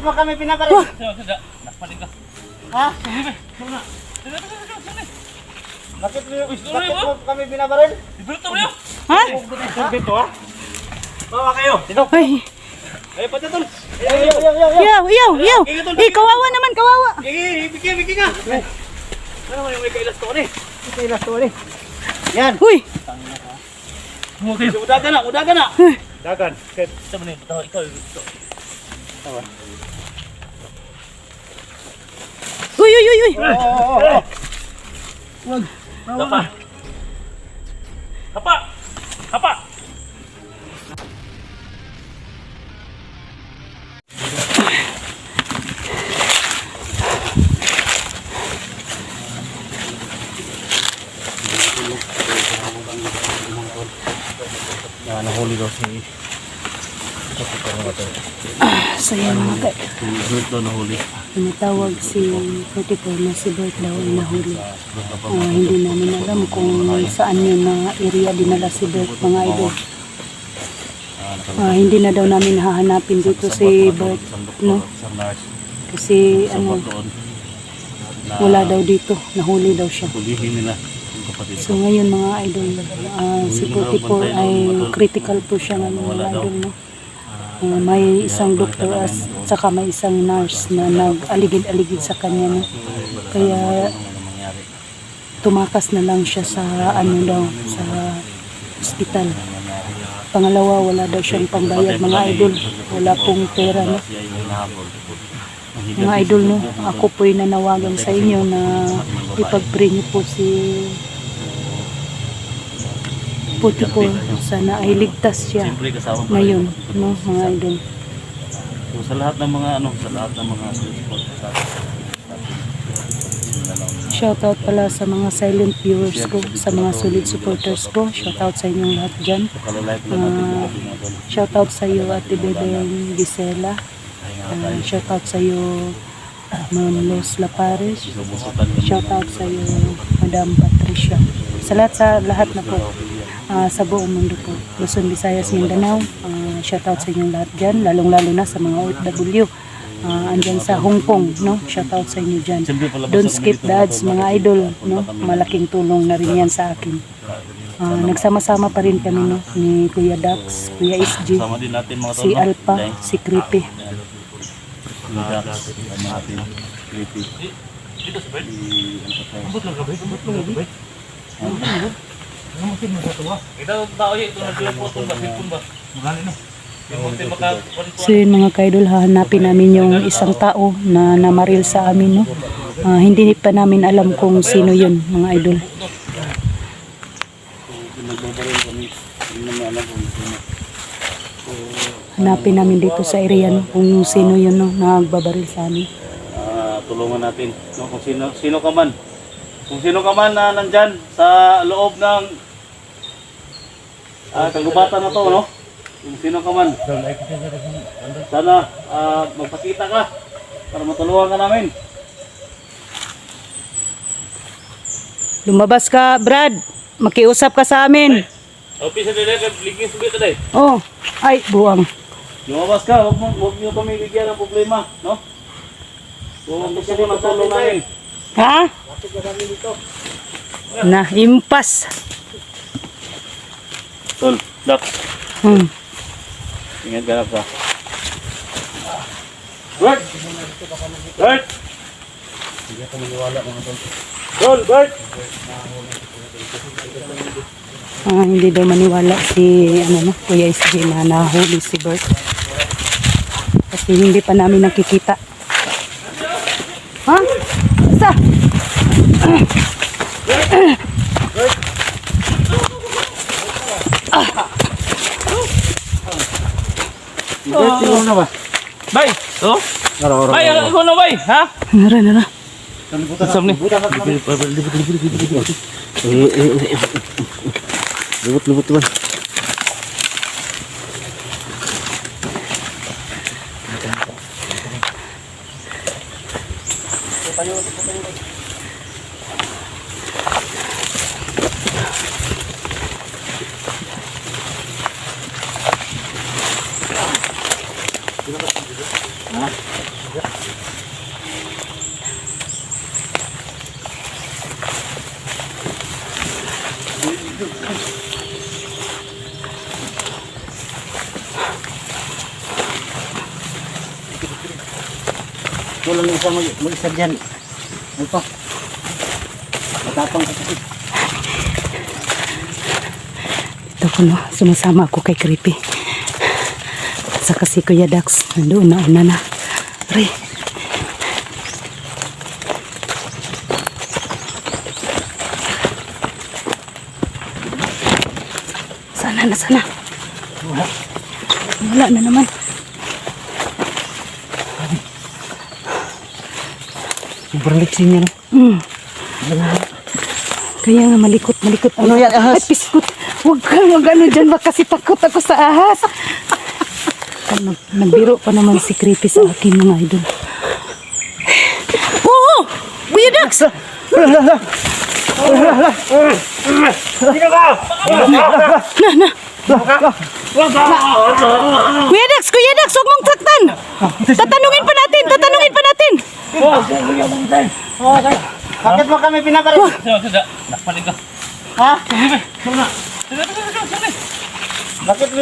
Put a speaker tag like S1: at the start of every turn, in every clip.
S1: Bakit mo kami pinabaril?
S2: Nakpaling ka.
S1: Ha? Bakit mo kami pinabaril?
S2: Ibrito mo yun.
S3: Ha?
S1: Dito ha? Bawa kayo. Dito.
S3: Ay.
S1: Ay, pati tol.
S3: Yaw. Kawawa naman, kawawa.
S1: Bigyan nga. Ano naman yung may kailas to ni? Kailas to ni. Yan.
S3: Uy.
S1: Udagan na. Dagan.
S2: Ito mo na yun. Ikaw.
S3: Uy.
S1: Wag.
S2: Kapa. Nahuli daw si
S3: So yan mga kay.
S2: Bert daw nahuli.
S3: Tumatawag si 44 na si Bert daw ay nahuli. Hindi namin alam kung saan yun na area dinala si Bert, mga idol. Hindi na daw namin hahanapin dito si Bert, no? Kasi wala daw dito, nahuli daw siya.
S2: Hulihin nila yung kapatid.
S3: So ngayon mga idol, si 44 ay critical po siya ngayon mga idol, no? May isang doktor at saka may isang nurse na nag-aligid-aligid sa kanya, no? Kaya tumakas na lang siya sa sa ospital. Pangalawa, wala daw siyang pambayad mga idol, wala pong pera, no? Mga idol, no, ako po'y nanawagan sa inyo na ipag-pray niyo po si 44, sana ay ligtas siya ngayon, no, mga idol.
S2: So, sa lahat ng mga support sa
S3: Shoutout pala sa mga silent viewers ko, sa mga solid supporters ko. Shoutout sa inyong lahat dyan. Shoutout sa iyo Ate Bebeng Gisela. Shoutout sa iyo Ma'am Los Lapares. Shoutout sa iyo Madam Patricia. Sa lahat na po, sa buong mundo po, Luzon, Visayas, Mindanao. Shoutout sa inyong lahat dyan, lalong-lalo na sa mga OFW. Andyan sa Hong Kong, no? Shoutout sa inyo dyan. Don't skip the ads, mga idol, no? Malaking tulong na rin yan sa akin. Nagsama-sama pa rin kami, no? Ni Kuya Dax, Kuya SG, si Alpha, si Creepy. So yun mga kaidol, hahanapin namin yung isang tao na namaril sa amin, no? Hindi pa namin alam kung sino yun, mga idol. Hanapin namin dito sa area, no? Kung sino yun, no? Nagbabaril sa amin.
S2: Tulungan natin, no? Kung sino ka man. Kung sino ka man na nandyan sa loob ng kagubatan na to, no? Kung sino ka man, sana magpakita ka para matulungan ka namin.
S3: Lumabas ka, Brad. Makiusap ka sa amin.
S2: Opisa nila ka ligin subit today.
S3: Oh, ay buwang.
S2: Lumabas ka, huwag niyo kami bigyan ng problema, no? Kung gusto niyo matulong namin.
S3: Ha? Na, impas.
S2: Tol, Dax. Ingat ka na pa. Bert! Bert! Hindi ako maniwala mga tol. Tol, Bert!
S3: Hindi daw maniwala si Kuya SG na nahuli si Bert. Kasi hindi pa namin nakikita. Ha? Isa!
S2: Bay! Oh? Bay, ako na bay! Ha?
S3: Nara.
S2: Asam ni?
S1: Lubut teman. Walang isa mag-isa dyan. Ano pa? Matapang ka kasi.
S3: Ito ko no, sumasama ako kay Creepy. At saka si Kuya Dax, nandoon na una na. Re. Sana na sana. Wala na naman.
S1: Sobrang liksi niya, no?
S3: Kaya nga malikot.
S1: Ano yan, ahas?
S3: Ay, piskot. Huwag kang mag-ano dyan, baka kasi takot ako sa ahas. Nagbiro pa naman si Creepy sa akin, mga idol. Oo! Kuya Dax! Kuya Dax, huwag mong saktan! Tatanungin pa natin!
S1: Bakit mo kami pinaparin?
S2: Sige. Nakpaling ka.
S1: Ha?
S2: Sige.
S1: Bakit mo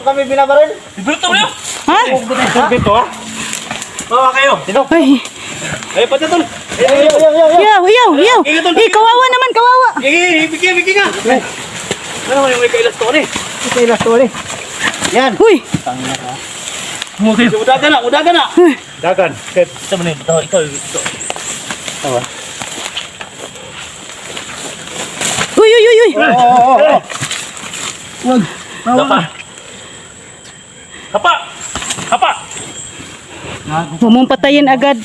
S1: kami pinaparin?
S2: Iberto mo yun.
S3: Ha?
S1: Dito, ha? Bawa kayo. Dito.
S3: Ay,
S2: Ay, pati tol.
S3: yaw! Eh, kawawa naman, kawawa!
S2: Bigyan nga. Ano naman yung may kailas to ni?
S1: Ito yung last story. Yan.
S3: Uy!
S2: Okay. Udaga na.
S1: Dagan.
S2: Sa manay, ikaw.
S3: Uy!
S1: Oo. Wag.
S2: Hapa.
S3: Huwag mong patayin agad.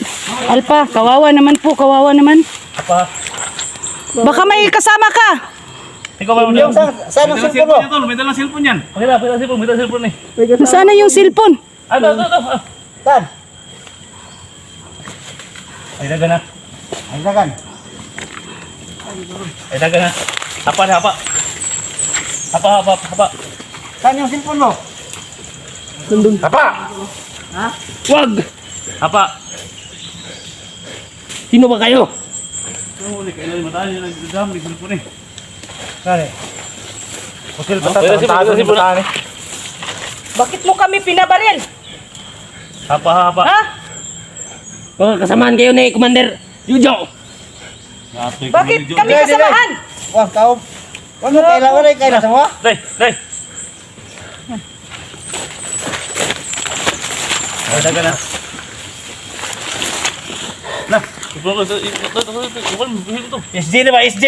S3: Alpa, kawawa naman.
S2: Hapa.
S3: Baka may kasama ka.
S2: Ikaw ba
S1: Yung saan ang cellphone mo?
S2: May dalang cellphone yan. May dalang cellphone eh.
S3: Nasaan na yung cellphone?
S2: Ito.
S1: Saan?
S2: Ay, daga na.
S1: Ay, dagan.
S2: Hapa.
S1: Saan yung cellphone mo?
S2: Hapa.
S1: Ha?
S2: Wag. Hapa. Sino ba kayo? Ano ulit? Kailan matalo yung nagdadam ng cellphone eh.
S1: Saan eh? Pusil pa
S2: Pwede.
S3: Bakit mo kami pinabaril?
S2: Hapa.
S3: Ha?
S2: Oh, kasamaan kayo ni Commander Yujo.
S3: Bakit kami kasamahan?
S1: Wag, tao. Wag mo kailangan mo.
S2: Dai. Ay, daga na. Nah, SJ na ba, SJ?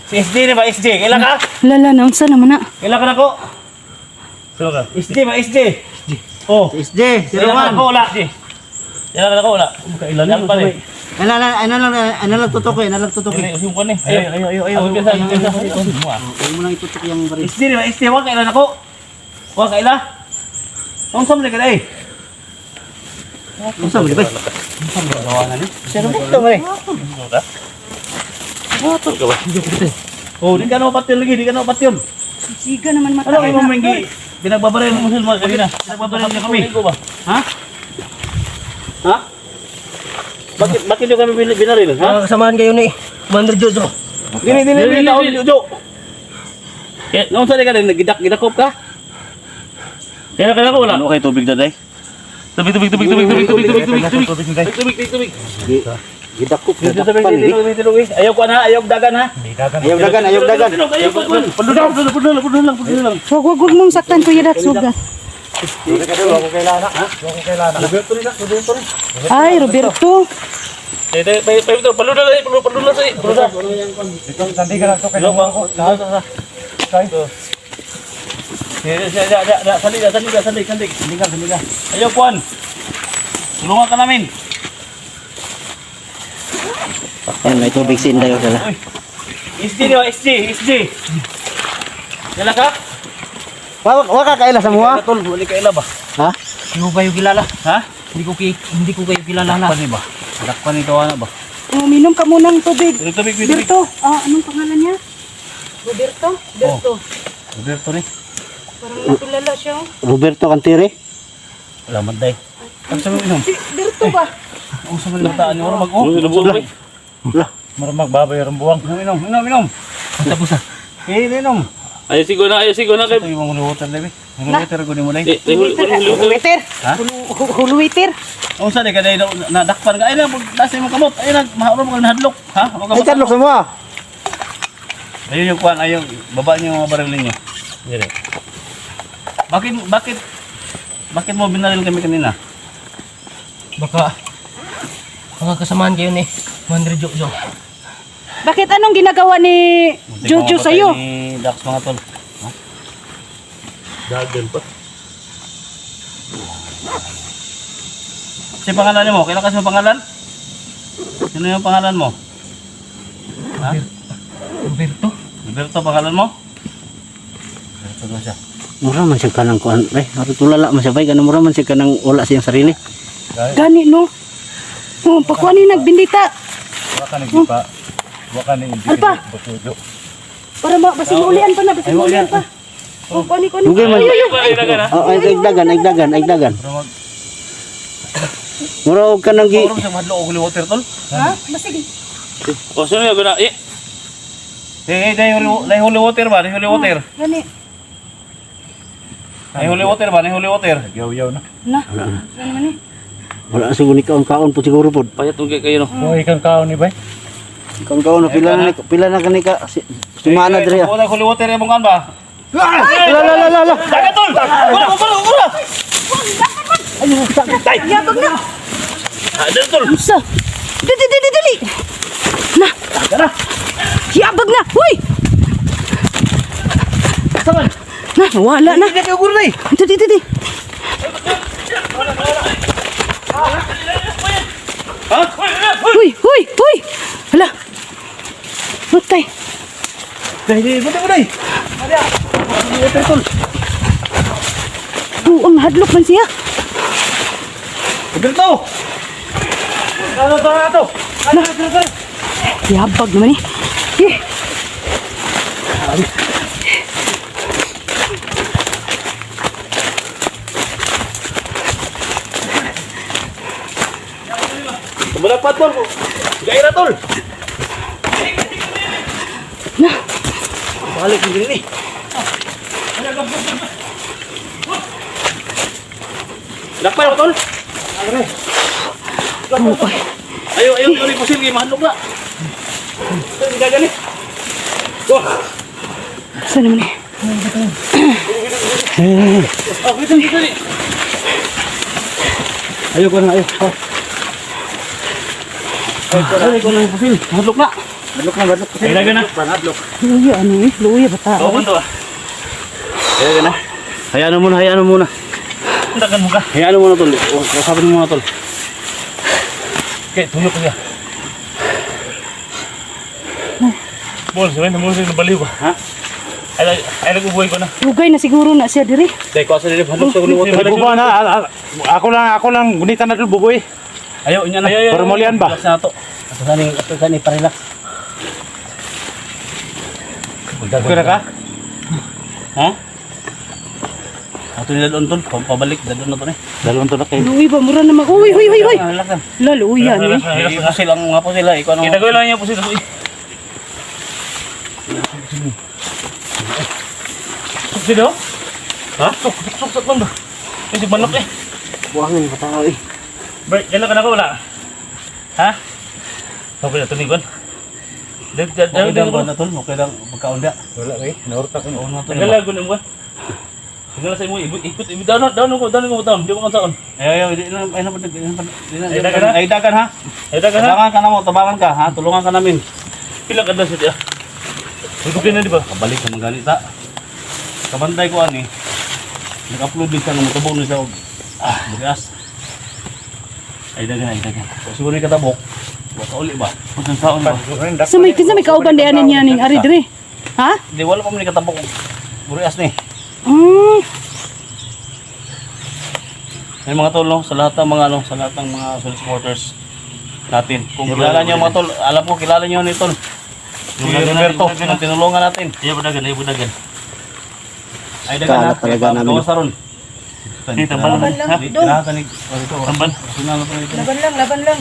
S2: Si SJ na ba, SJ? Kailan ka?
S3: Lala, naunsa naman na.
S2: Kailan ka na ko? Sino ka? SJ ba, SJ? Oh.
S1: SJ, si
S2: Kailan ka
S1: Roman.
S2: na ko, wala. Kailan ka na ko, wala. Kailan yan pa rin.
S1: Ano lang tutok eh,
S2: Yung pa rin. Ayaw.
S1: Huwag mo nang itutok yung baril.
S2: SJ na ba, SJ? Huwag kailan ako. Huwag kailan? Ang samli ka na eh.
S1: Ang sabi ba? Sino mo ito eh?
S2: Motor ka ba? Oh, di ka na mapatil lagi, di ka na mapatil.
S3: Siga naman
S2: Ano kayo mo mengi? Binagbabaril mo sila kanina. Binagbabaril niya kami. Ha? Ha? Bakit yung kami binaril? Ha?
S1: Kasamahan kayo ni Commander Jojo.
S2: Dini tao Jojo. Kaya nung sali ka rin, nagidakop ka? Kaya ko wala. Ano kayo tubig daday? Tubig.
S1: Gidakop.
S2: Ayaw ko na, ayaw dagan ha.
S1: Ayaw dagan.
S2: Pudul lang.
S3: Huwag mong saktan, Kuya Dax. Huwag na.
S1: Ako kailangan.
S3: Ay, Roberto.
S2: Paludal sa.
S1: Ito, sandi ka lang ito.
S2: Sandi. Ayaw kuan. Tulungan ka namin.
S1: Yan, may tubig si Inday.
S2: SJ. Kailan ka?
S1: Wag ka kaila sa mua.
S2: Tol, huli ka ila ba?
S1: Ha?
S4: Hindi ko kayo kilala.
S2: Ha?
S4: Hindi ko kayo kilala na.
S2: Dakpan ba? Dakpan ito na ba?
S3: Oh, minom ka muna ng tubig.
S2: Tubig.
S3: Roberto. Anong pangalan niya? Roberto?
S2: Roberto ni.
S3: Parang nakilala siya.
S1: Roberto Cantire.
S2: Alamat day. Ang sabi mo inom?
S3: Roberto ba?
S2: Ang sabi mo bataan niyo mag-o.
S1: Marumag babay ang buwang.
S2: Inom.
S1: Tapos na.
S2: Inom. Ayaw sigo na kayo.
S1: Ito yung mga nuhutan na
S2: Huluwater ko ni mo lang.
S3: Huluwater.
S2: Ha?
S3: Huluwater.
S2: O sa di ka dahil nadakpan ka. Ay na, nasa yung kamot. Ay na, maharon mo ka nahadlok. Ha?
S1: Ay, tadlok sa mo ah.
S2: Ayun yung kuhan, ayun. Baba niyo yung mga baril ninyo. Dire. Bakit mo binaril kami kanina?
S4: Baka mga kasamaan kayo ni Mandre Jojo.
S3: Bakit anong ginagawa ni Jojo sa'yo?
S2: Ni Dax mga tol. Ha? Dagan pa. Si pangalan mo? Kailan kasi mo pangalan? Sino yung pangalan mo? Ha?
S4: Roberto.
S2: Roberto pangalan mo? Roberto daw siya.
S1: Mura man siya kanang kuan, pre. Ato tulala man siya bay kanang mura man siya kanang wala siyang sarili.
S3: Gani no. Oh, pakuan ni nagbindita.
S2: Waka na gipa. Waka na hindi
S3: Alpa.
S2: batudo.
S3: Para basimulian pa na, basimulian pa. Oh, kuani.
S1: Dugay man.
S2: Ay dagan ha.
S1: Oh, ay dagdagan. Mura og kanang gi.
S2: Orom sa madlo og holy water tol.
S3: Ha? Masige.
S2: O sino yung gina? Dahil holy water ba? Dahil holy water.
S3: Gani.
S2: Dahil holy water ba? Dahil holy water. Yaw na.
S3: Na. Ano man ni?
S1: Wala siguro ni kaon po siguro pod.
S2: Payat ug kayo no.
S4: Oh, ikang kaon ni bay.
S1: Kaon pila na kani ka sumana diri.
S2: Wala holy water yung kan ba?
S1: La.
S2: Dagat tol. Wala.
S3: Yabag na.
S2: Ada tol.
S3: Sa. Dali. Na.
S2: Dagat na.
S3: Yabag na. Hoy.
S2: Saman.
S3: Na, wala na.
S2: Hindi ka guro na eh.
S3: Dali.
S2: Ha?
S3: Hoy. Hala. Matay.
S2: Dahil mo dai. Water tol.
S3: Buong hadlok man siya.
S2: Roberto. Ano to?
S3: Yabag naman eh.
S2: Mulapat tol. Gaira tol.
S3: Na.
S2: Balik din ni. Lakpan ako tol. Ayo ni pusil kay mahanok na. Ito gagani. Go.
S3: Saan naman eh?
S2: Oh, dito ni.
S1: Ayo ko na ayo.
S2: Ay, ko na pusil. Mahanok na.
S1: Badlok.
S2: Ay dagan na.
S1: Badlok.
S3: Luya, ano eh? Luya bata.
S2: Oh, man to. Ay dagan na.
S1: Hayaan mo muna.
S2: Dagan mo ka.
S1: Hayaan mo na tol. Kasapin mo na tol.
S2: Okay, tuyok ka. Bol, sabihin mo sa baliw ba? Ha? Ay nag-ubuhay ko na.
S3: Lugay na siguro na siya diri.
S2: Dahil ko sa dili hanok sa holy water.
S5: Bubuan na, ako lang gunitan na dito buboy.
S2: Ayaw niya na.
S5: Formulian ba?
S2: Relax na to.
S1: Ato sani pa-relax.
S5: Okay na ka?
S2: Ha? Ato nila doon tol, pabalik dadon na to ni.
S1: Dalawang to na kayo.
S3: Luya ba? Mura naman. Uy.
S2: Relax lang.
S3: La, luya ano eh.
S2: Pusil ang mga pusil ay ikaw nang. Itagoy lang niya pusil. Pusil do? Ha? Sok man ba? Kasi manok eh.
S1: Buangin patao eh.
S2: Break, kailan ka na ko wala? Ha? Okay na tumigon.
S1: Okay lang ba na tol? Okay lang magkaon dia.
S5: Wala kay, naurta ko.
S2: Oo na to. Kailan ko mo. Tingala sa imo ikot down ko di mo kan saon. Ay dagan ha. Tabangan ka na mo, tabangan ka ha. Tulungan ka namin. Pila ka daw siya. Ikutin na di ba? Kabalik sa mga ganita. Kabantay ko ani. Nag-upload din sa mga tabok ni sa bugas. Ay dagan. Siguro ni katabok. Basta uli ba? Kung saon ba?
S3: Sa may kauban di anin niya ning ari diri. Ha?
S2: Di wala pa man ni katabok. Bugas ni. Ay mga tol no, sa lahat ng mga supporters natin. Kung kilala niyo mga tol, alam ko kilala niyo ni tol. Si Roberto, ang tinulungan natin. Iya budagan. Ay dagan
S1: Talaga namin.
S2: Gawas ron. Tamban
S3: Laban lang,
S2: ha?
S3: dong.
S2: Tamban. Sinalo to ito.
S3: Laban lang.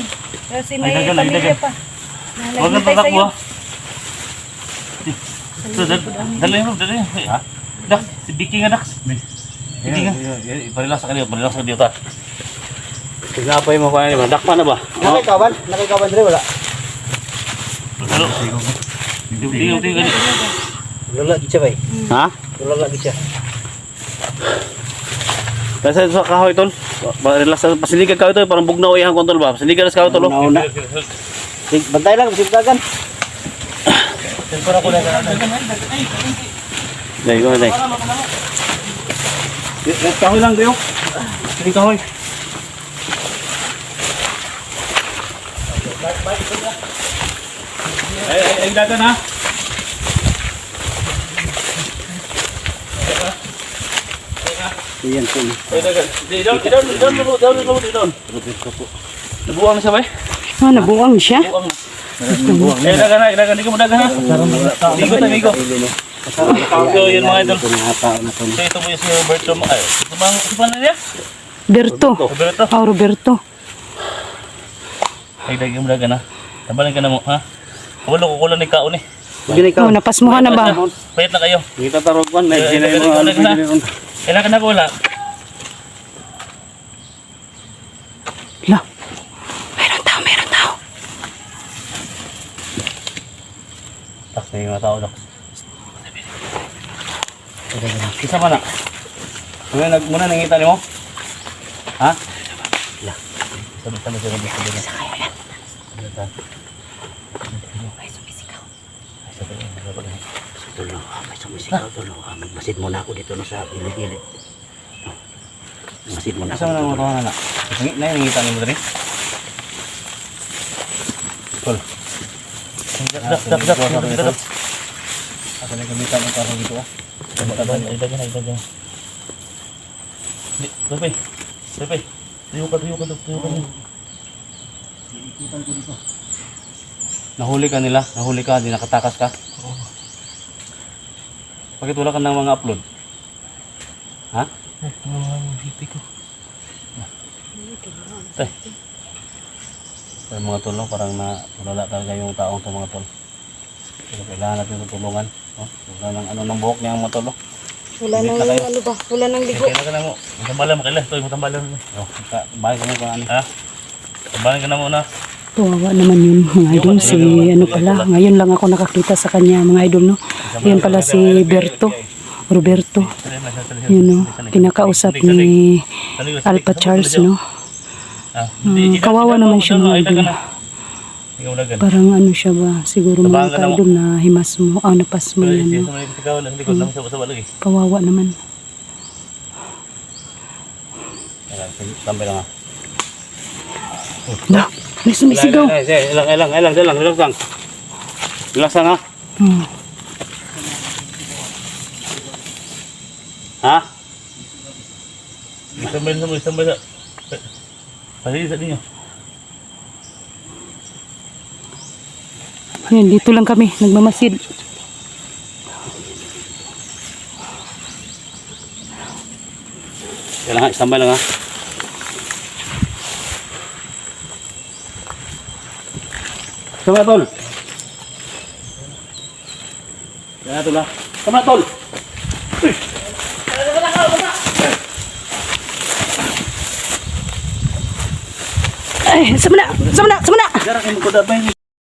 S3: Kasi may
S2: Ay, dagan.
S3: pamilya pa.
S2: Huwag kang tatakbo ha. Dali. Ha? Dak, si Vicky nga dak. Hindi ka. Iparelax ka dito ta. Tinapay mo pa yan. Dakpa na ba?
S1: Nakikaban? Nakikaban rin wala.
S2: Ano? Tingnan ka dito.
S1: Lula di siya ba?
S2: Ha?
S1: Lula di siya.
S2: Kasi sa kahoy tol. Relax na. Pasiligan kahoy tol. Parang bugnaw ihang kontol ba? Pasiligan na sa kahoy tol.
S1: Nauna. Bantay lang, sipdagan.
S2: Dahil ko na kahoy lang kayo. Sige kahoy. Ay, dagan ha.
S1: Iyan po.
S2: Ay, dagan. Down. Nabuang na siya ba eh?
S3: Nabuang siya.
S2: Buang na. Dagan. Di ka mo dagan ha. Migo. So, yun mga idol. So, ito po yung si Roberto. Ay, ito bang, ito pa na niya?
S3: Berto.
S2: Roberto.
S3: Roberto.
S2: Ay, dagan mo dagan ha. Tabalan ka na mo ha. Wala ko kulang ni kaon eh.
S3: Napasmuhan na ba?
S2: Payat na kayo.
S1: Kita tarugan na
S2: Kailangan na ko wala.
S3: La. Meron tao.
S2: Tak na yung mga tao dak. Isa pa na. Muna nangita ni mo? Ha? Sabi sa
S1: Tulong, may sumisigaw tulong. Magmasid muna ako dito no sa gilid-gilid. Magmasid muna
S2: Isa mo na mga tawanan na. Nangita ni mo rin? Tol. Dak. Ako na gamitan ng kaso dito ah. Ay, dagan. Pepe. Tuyo ka. Nahuli ka, di nakatakas ka. Bakit wala ka ng mga upload? Ha? Tay. Pero mga tol, no? Parang wala talaga yung taong to mga tol. Pero kailangan natin tutulungan. No? Wala ng buhok niya ang mga tol. No?
S3: Wala nang ligo.
S2: Kailangan ka na mo. Matambalan mo kailan. Ito, matambalan mo. Bahay ka mo pa ano. Ha? Tambalan ka na muna.
S3: Kawawa naman yun mga idol. Si ano pala. Ngayon lang ako nakakita sa kanya mga idol no. Yan pala si Roberto. Yun no. Kinakausap ni Alpha Charles no. Kawawa naman siya mga idol. Parang ano siya ba. Siguro mga idol na himas mo. Napas mo yan no. Kawawa naman.
S2: Tambay lang ha.
S3: La. May sumisigaw.
S2: Ilang. Relax lang ha. Ha? Isambay sa. Pali sa ninyo.
S3: Ayan, dito lang kami. Nagmamasid.
S2: Kailangan, isambay lang ha. Sama tol. Kaya tol ha. Sama tol.
S3: Ay, sama na.
S2: Jarak yang menggoda banyak.